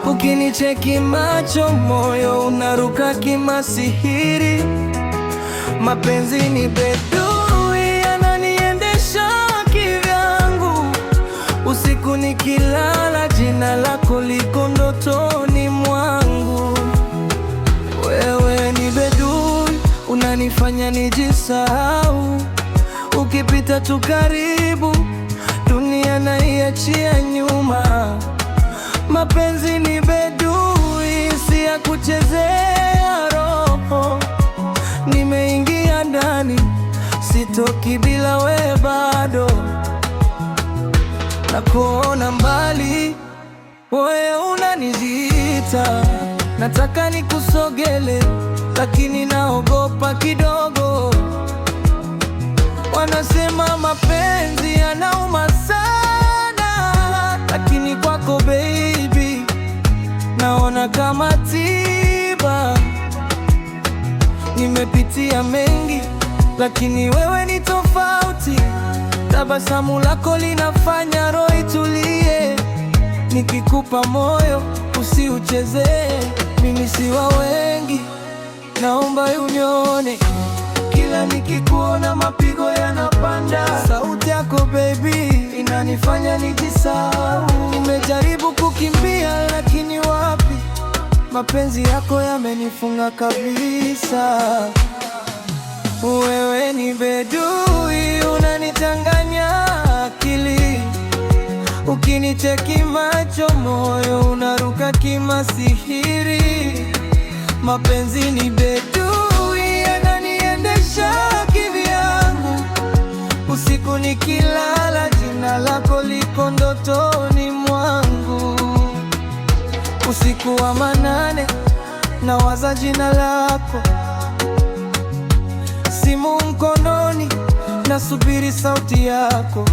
Ukinicheki macho moyo unaruka kimasihiri. Mapenzi ni bedui yananiendesha kivyangu. Usiku nikilala jina lako liko ndotoni mwangu. Wewe ni bedui unanifanya nijisahau. Ukipita tu karibu dunia naiachia nyuma. Mapenzi ni bedui si ya kuchezea roho. Nimeingia ndani sitoki bila we bado. Nakuona mbali wewe unaniziita. Nataka nikusogele lakini naogopa kidogo. Wanasema mapenzi yanauma sana, lakini kwako baby naona kama tiba. Nimepitia mengi lakini wewe ni tofauti. Tabasamu lako linafanya roho itulie. Nikikupa moyo usiuchezee. Mimi si wa wengi, naomba unione. Kila nikikuona mapigo yanapanda. Sauti yako baby inanifanya nijisahau. Nimejaribu kukimbia lakini wapi, mapenzi yako yamenifunga kabisa. Wewe ni bedui unanichanganya akili. Ukinicheki macho moyo unaruka kimasihiri. Mapenzi ni bedui yananiendesha kivyangu. Usiku nikilala jina lako liko ndotoni mwangu. Usiku wa manane nawaza jina lako. Simu mkononi nasubiri sauti yako.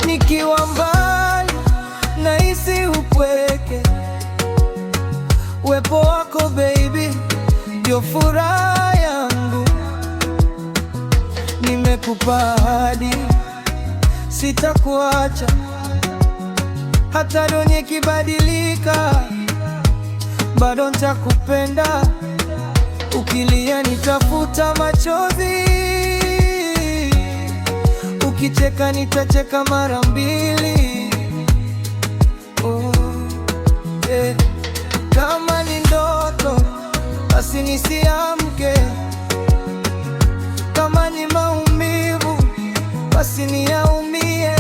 Nikiwa mbali nahisi upweke. Uwepo wako baby ndio furaha yangu. Nimekupa ahadi sitakuacha. Hata dunia ikibadilika bado nitakupenda. Ukilia nitafuta machozi. Ukicheka nitacheka mara mbili. Oh, yeah. Kama ni ndoto basi nisiamke. Kama ni maumivu basi niyaumie.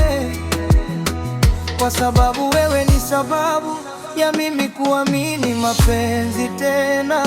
Kwa sababu wewe ni sababu ya mimi kuamini mapenzi tena.